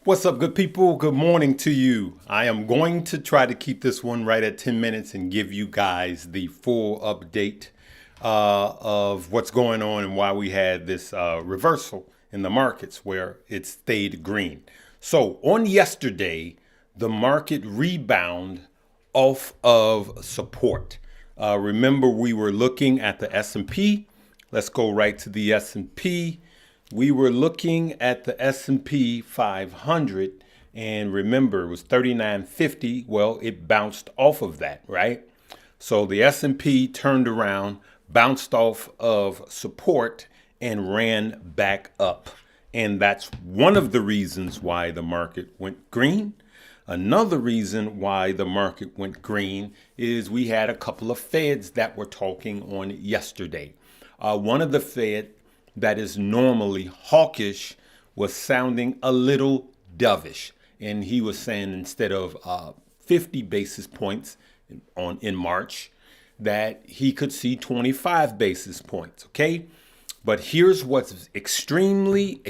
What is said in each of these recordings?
What's up, good people? Good morning to you. I am going to try to keep this one right at 10 minutes and give you guys the full update of what's going on and why we had this reversal in the markets where it stayed green. So on yesterday, the market rebound off of support. Remember, we were looking at the S&P. Let's go right to the S&P. We were looking at the S&P 500, and remember, it was 3950. Well, it bounced off of that, right? So the S&P turned around, bounced off of support, and ran back up. And that's one of the reasons why the market went green. Another reason why the market went green is we had a couple of Feds that were talking on yesterday. One of the Fed that is normally hawkish was sounding a little dovish. And he was saying instead of 50 basis points in March, that he could see 25 basis points, okay? But here's what's extremely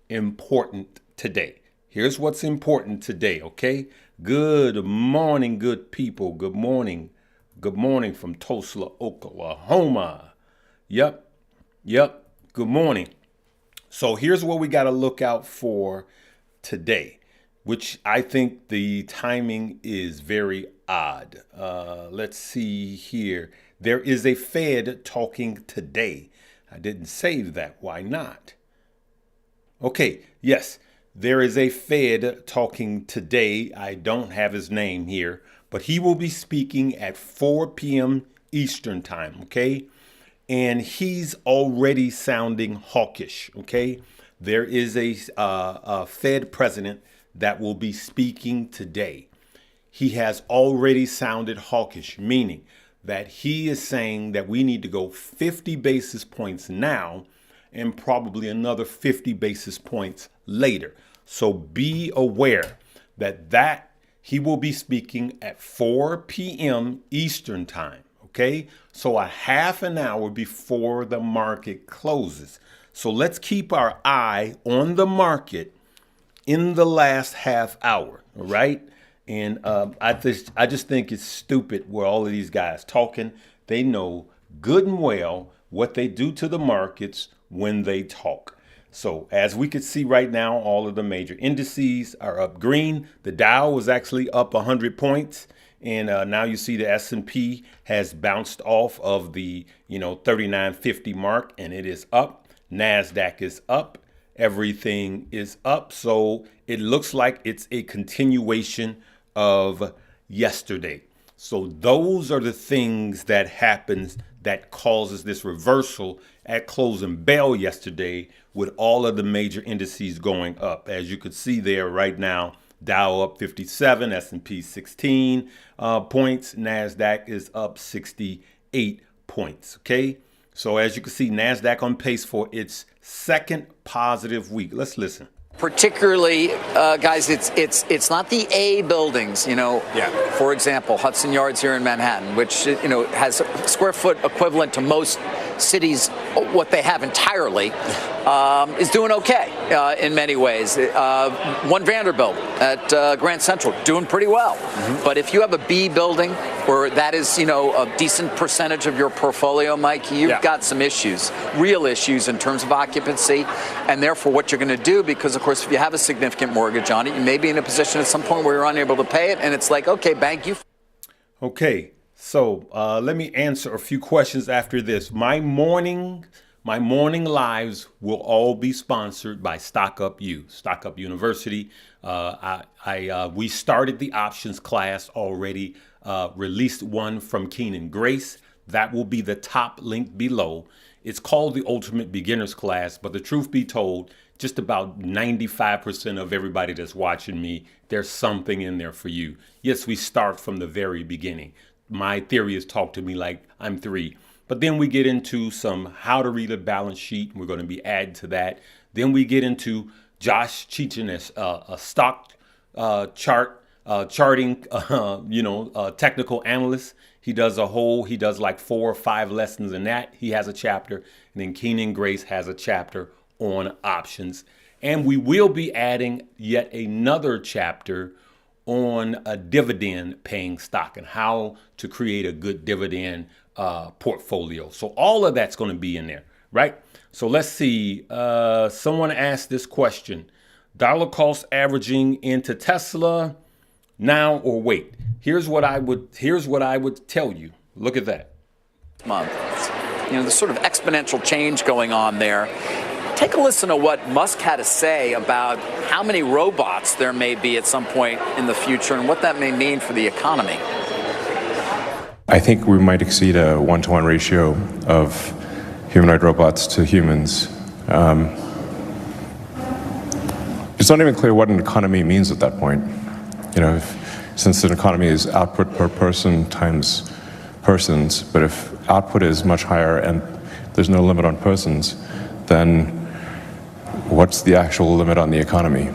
important today. Here's what's important today, okay? Good morning, good people. Good morning. Good morning from Tulsa, Oklahoma. Yep. Good morning. So here's what we got to look out for today, which I think the timing is very odd. Let's see here. There is a Fed talking today. I didn't save that. Why not? Okay, yes, there is a Fed talking today. I don't have his name here, but he will be speaking at 4 p.m. Eastern time, okay? And he's already sounding hawkish, okay? There is a Fed president that will be speaking today. He has already sounded hawkish, meaning that he is saying that we need to go 50 basis points now and probably another 50 basis points later. So be aware that he will be speaking at 4 p.m. Eastern time, okay? So a half an hour before the market closes. So let's keep our eye on the market in the last half hour, all right? And I just think it's stupid where all of these guys talking. They know good and well what they do to the markets when they talk. So as we can see right now, all of the major indices are up green. The Dow was actually up 100 points. And now you see the S&P has bounced off of the 3950 mark, and it is up. NASDAQ is up. Everything is up. So it looks like it's a continuation of yesterday. So those are the things that happens that causes this reversal at closing bell yesterday with all of the major indices going up. As you could see there right now, Dow up 57, S&P 16 points, NASDAQ is up 68 points, okay? So as you can see, NASDAQ on pace for its second positive week. Let's listen. Particularly, guys, it's not the A buildings, Yeah. For example, Hudson Yards here in Manhattan, which, has a square foot equivalent to most cities, what they have entirely, is doing okay in many ways. One Vanderbilt at Grand Central, doing pretty well. Mm-hmm. But if you have a B building, or that is, a decent percentage of your portfolio, Mike, you've got some issues, real issues in terms of occupancy. And therefore, what you're going to do, because, of course, if you have a significant mortgage on it, you may be in a position at some point where you're unable to pay it. And it's like, okay, bank you. Okay. So let me answer a few questions after this. My morning lives will all be sponsored by StockUp University. We started the options class already. Released one from Keenan Grace. That will be the top link below. It's called the Ultimate Beginners Class, but the truth be told, just about 95% of everybody that's watching me, there's something in there for you. Yes, we start from the very beginning. My theory is talk to me like I'm 3. But then we get into some how to read a balance sheet. We're going to be adding to that. Then we get into Josh Cheechin, a stock charting, technical analyst. He does like 4 or 5 lessons in that. He has a chapter. And then Keenan Grace has a chapter on options. And we will be adding yet another chapter on a dividend paying stock and how to create a good dividend portfolio. So all of that's going to be in there, right? So let's see. Someone asked this question: dollar cost averaging into Tesla now or wait? Here's what I would tell you. Look at that. Month. The sort of exponential change going on there. Take a listen to what Musk had to say about how many robots there may be at some point in the future and what that may mean for the economy. I think we might exceed a 1-to-1 ratio of humanoid robots to humans. It's not even clear what an economy means at that point. Since an economy is output per person times persons, but if output is much higher and there's no limit on persons, then what's the actual limit on the economy?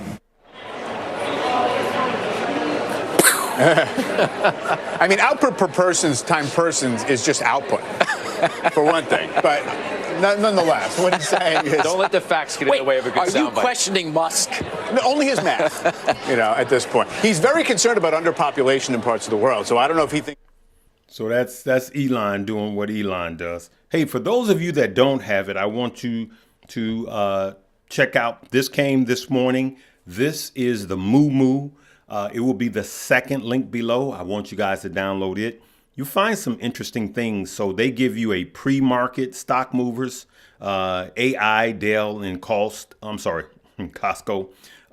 I mean, output per persons times persons is just output, for one thing. But nonetheless, what he's saying is... Don't let the facts get in the way of a good soundbite. Are you questioning Musk? No, only his math, at this point. He's very concerned about underpopulation in parts of the world, so I don't know if he thinks... So that's Elon doing what Elon does. Hey, for those of you that don't have it, I want you to check out. This came this morning. This is the Moo. It will be the second link below. I want you guys to download it. You find some interesting things. So they give you a pre-market stock movers, AI, Dell, and Costco.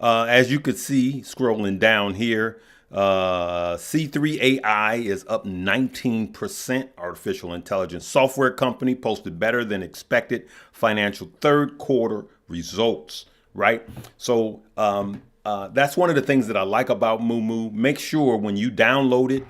As you could see, scrolling down here, C3 AI is up 19%. Artificial intelligence software company posted better than expected financial third quarter results, right? So that's one of the things that I like about Moo. Make sure when you download it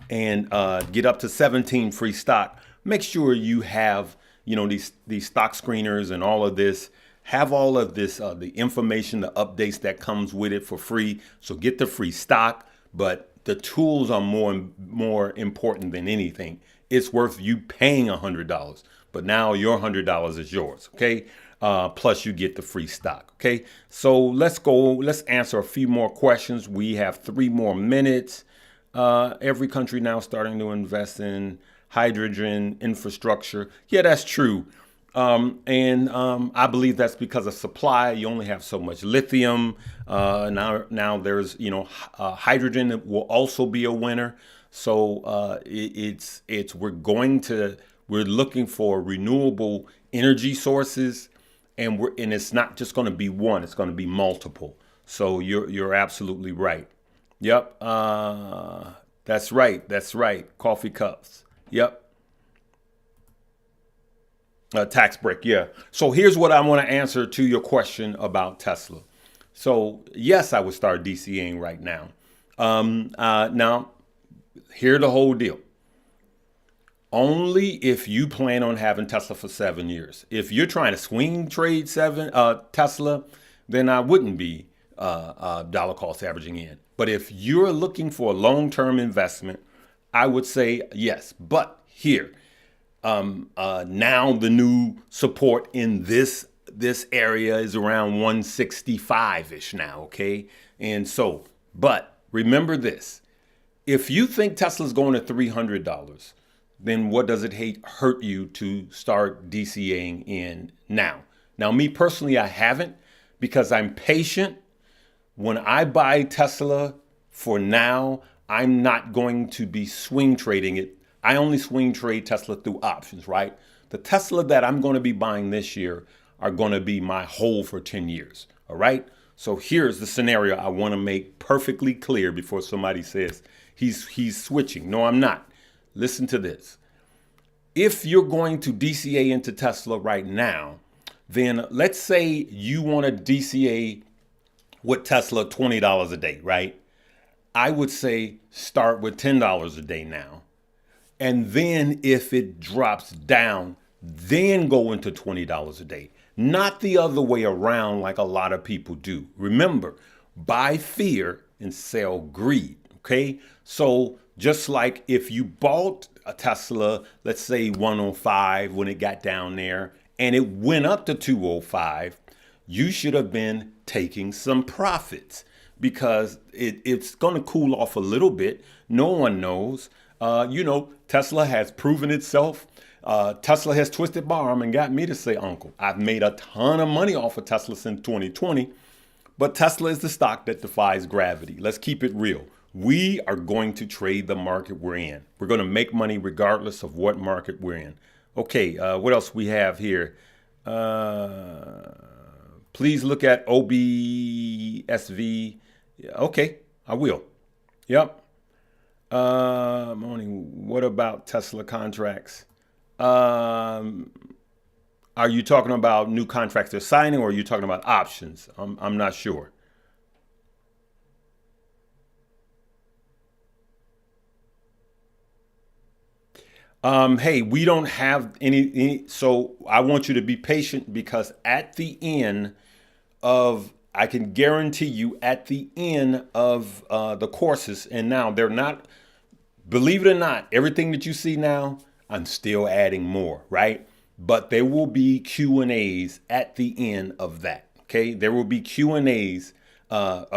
and get up to 17 free stock, make sure you have these stock screeners and all of this. Have all of this, the information, the updates that comes with it for free. So get the free stock. But the tools are more important than anything. It's worth you paying $100, but now your $100 is yours, okay? Plus you get the free stock, okay? So let's answer a few more questions. We have 3 more minutes. Every country now starting to invest in hydrogen infrastructure. Yeah, that's true. I believe that's because of supply. You only have so much lithium. Now there's, hydrogen that will also be a winner. So we're looking for renewable energy sources, and it's not just going to be one. It's going to be multiple. So you're absolutely right. Yep. That's right. Coffee cups. Yep. Tax break, yeah. So here's what I want to answer to your question about Tesla. So yes, I would start DCAing right now. Now, here's the whole deal. Only if you plan on having Tesla for 7 years. If you're trying to swing trade Tesla, then I wouldn't be dollar cost averaging in. But if you're looking for a long-term investment, I would say yes. But here. Now the new support in this area is around 165-ish now, okay? And so, but remember this. If you think Tesla's going to $300, then what does it hurt you to start DCAing in now? Now, me personally, I haven't, because I'm patient. When I buy Tesla for now, I'm not going to be swing trading it. I only swing trade Tesla through options, right? The Tesla that I'm going to be buying this year are going to be my hold for 10 years, all right? So here's the scenario I want to make perfectly clear before somebody says he's switching. No, I'm not. Listen to this. If you're going to DCA into Tesla right now, then let's say you want to DCA with Tesla $20 a day, right? I would say start with $10 a day now. And then if it drops down, then go into $20 a day. Not the other way around like a lot of people do. Remember, buy fear and sell greed, okay? So just like if you bought a Tesla, let's say 105 when it got down there, and it went up to 205, you should have been taking some profits because it's going to cool off a little bit. No one knows. Tesla has proven itself. Tesla has twisted my arm and got me to say, Uncle, I've made a ton of money off of Tesla since 2020, but Tesla is the stock that defies gravity. Let's keep it real. We are going to trade the market we're in. We're going to make money regardless of what market we're in. Okay, what else we have here? Please look at OBSV. Okay, I will. Yep. Morning. What about Tesla contracts? Are you talking about new contracts they're signing, or are you talking about options? I'm not sure. Hey, we don't have any, so I want you to be patient because at the end of, I can guarantee you at the end of the courses, and now they're not, believe it or not, everything that you see now, I'm still adding more, right? But there will be Q&As at the end of that, okay? There will be Q&As,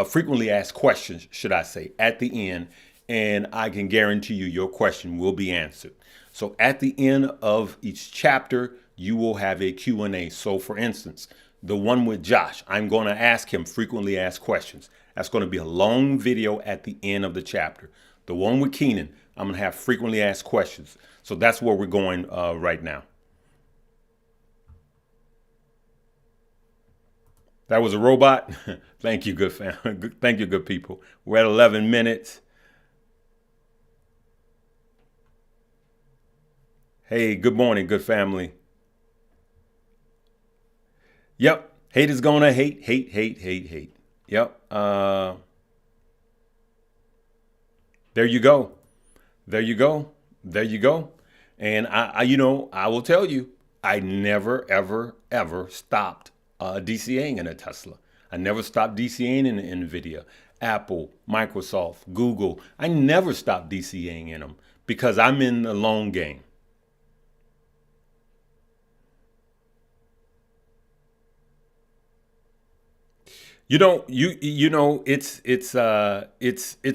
frequently asked questions, should I say, at the end, and I can guarantee you your question will be answered. So at the end of each chapter, you will have a Q&A. So for instance, the one with Josh, I'm going to ask him frequently asked questions. That's going to be a long video at the end of the chapter. The one with Keenan, I'm going to have frequently asked questions. So that's where we're going right now. That was a robot. Thank you, good fam. Thank you, good people. We're at 11 minutes. Hey, good morning, good family. Yep, hate is gonna hate. Yep. There you go. And I will tell you, I never, ever stopped DCAing in a Tesla. I never stopped DCAing in NVIDIA, Apple, Microsoft, Google. I never stopped DCAing in them because I'm in the long game. It's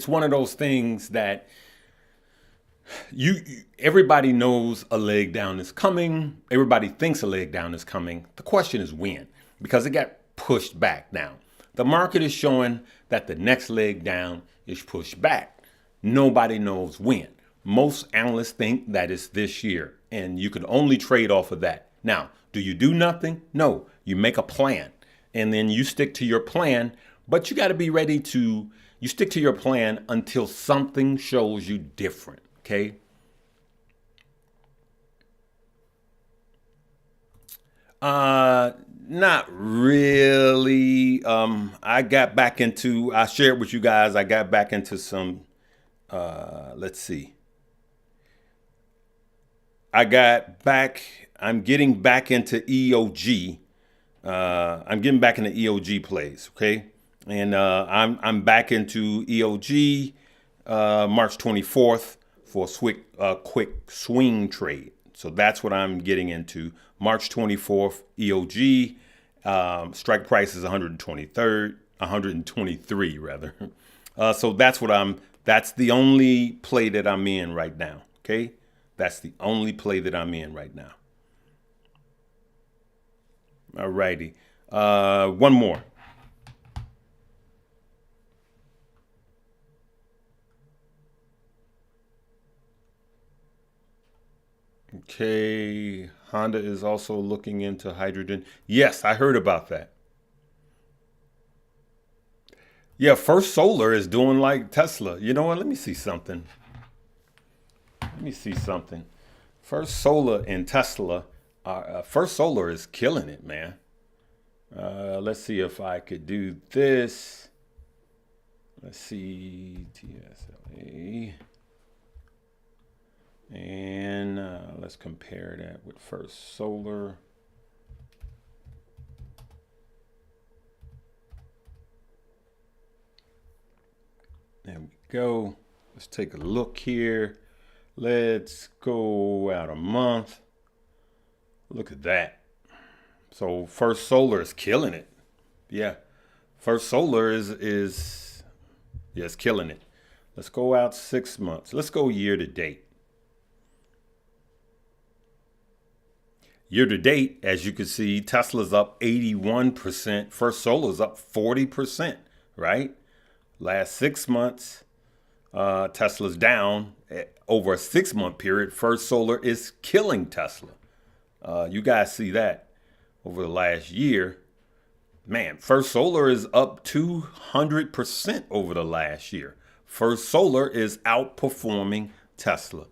one of those things that everybody knows a leg down is coming. Everybody thinks a leg down is coming. The question is when, because it got pushed back now. The market is showing that the next leg down is pushed back. Nobody knows when. Most analysts think that it's this year, and you can only trade off of that. Now, do you do nothing? No, you make a plan. And then you stick to your plan, but you got to be ready to, you stick to your plan until something shows you different, okay? Not really. I shared with you guys, I got back into some, let's see. I'm getting back into EOG. I'm getting back into EOG plays, okay? And I'm back into EOG March 24th for a quick swing trade. So that's what I'm getting into. March 24th, EOG. Strike price is 123 rather. So that's that's the only play that I'm in right now, okay? That's the only play that I'm in right now. All righty. One more. Okay. Honda is also looking into hydrogen. Yes, I heard about that. Yeah, First Solar is doing like Tesla. You know what? Let me see something. First Solar and Tesla. First Solar is killing it, man. Let's see if I could do this. Let's see, TSLA. And let's compare that with First Solar. There we go. Let's take a look here. Let's go out a month. Look at that. So First Solar is killing it. Yeah. First Solar is killing it. Let's go out 6 months. Let's go year to date. Year to date, as you can see, Tesla's up 81%. First Solar's up 40%, right? Last 6 months, Tesla's down. Over a 6-month period, First Solar is killing Tesla. You guys see that over the last year. Man, First Solar is up 200% over the last year. First Solar is outperforming Tesla.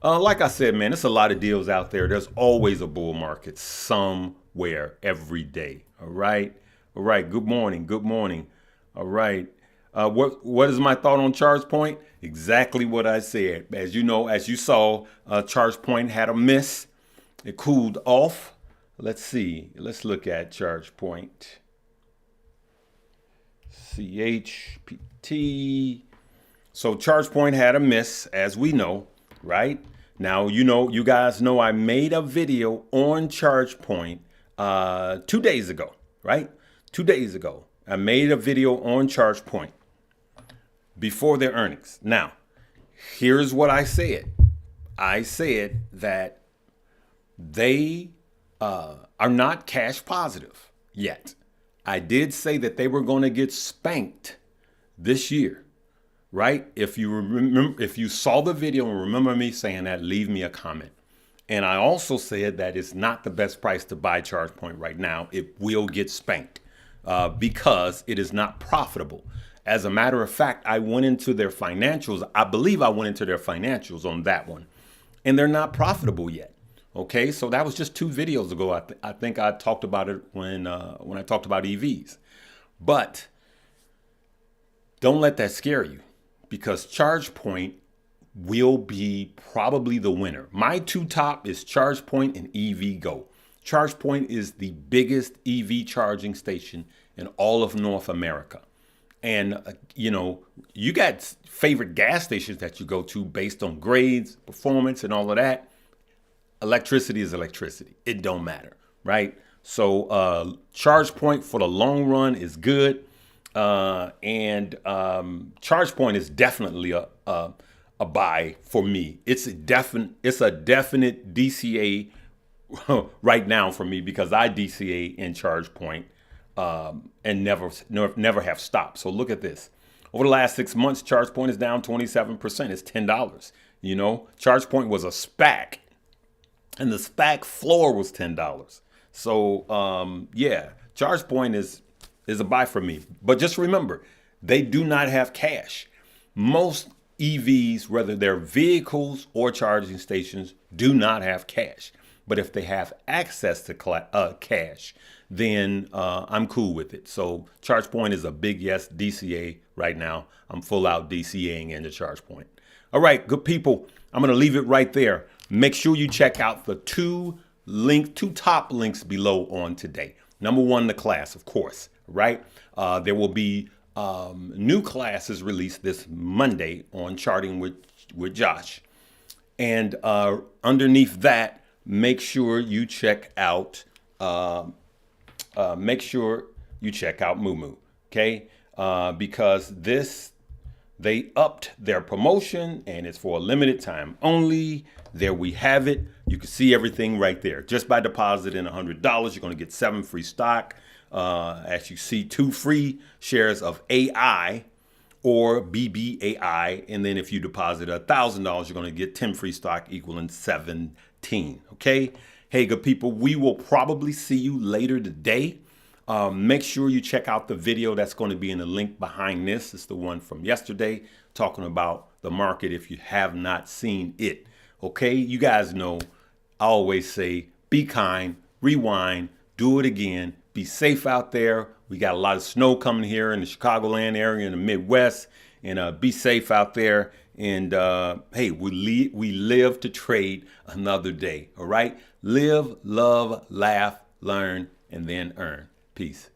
Like I said, man, there's a lot of deals out there. There's always a bull market somewhere every day. All right. All right. Good morning. Good morning. All right. What is my thought on ChargePoint? Exactly what I said. As you know, as you saw, ChargePoint had a miss. It cooled off. Let's see. Let's look at ChargePoint. CHPT. So ChargePoint had a miss, as we know, right? Now, you guys know I made a video on ChargePoint 2 days ago, right? 2 days ago. I made a video on ChargePoint before their earnings. Now, here's what I said. I said that they are not cash positive yet. I did say that they were going to get spanked this year, right? If you remember, if you saw the video and remember me saying that, leave me a comment. And I also said that it's not the best price to buy ChargePoint right now. It will get spanked because it is not profitable. As a matter of fact, I went into their financials. I believe I went into their financials on that one, and they're not profitable yet. Okay, so that was just 2 videos ago. I think I talked about it when I talked about EVs. But don't let that scare you, because ChargePoint will be probably the winner. My 2 top is ChargePoint and EVgo. ChargePoint is the biggest EV charging station in all of North America. And, you got favorite gas stations that you go to based on grades, performance, and all of that. Electricity is electricity. It don't matter, right? So ChargePoint for the long run is good. And ChargePoint is definitely a buy for me. It's a definite DCA right now for me, because I DCA in ChargePoint and never have stopped. So look at this. Over the last 6 months, ChargePoint is down 27%. It's $10. ChargePoint was a SPAC, and the SPAC floor was $10. So ChargePoint is a buy for me. But just remember, they do not have cash. Most EVs, whether they're vehicles or charging stations, do not have cash. But if they have access to cash, then I'm cool with it. So ChargePoint is a big yes DCA right now. I'm full out DCAing into ChargePoint. All right, good people. I'm going to leave it right there. Make sure you check out the 2 top links below on today. Number 1, the class, of course, right? There will be new classes released this Monday on Charting with Josh. And underneath that, make sure you check out Moomoo, okay? Because they upped their promotion, and it's for a limited time only. There we have it. You can see everything right there. Just by depositing $100, you're going to get 7 free stock. As you see, 2 free shares of AI or BBAI. And then if you deposit $1,000, you're going to get 10 free stock equaling 17. Okay. Hey, good people, we will probably see you later today. Make sure you check out the video that's going to be in the link behind this. It's the one from yesterday talking about the market if you have not seen it. Okay, you guys know I always say be kind, rewind, do it again, be safe out there. We got a lot of snow coming here in the Chicagoland area, in the Midwest, and be safe out there. And hey, we live to trade another day. All right, live, love, laugh, learn, and then earn. Peace.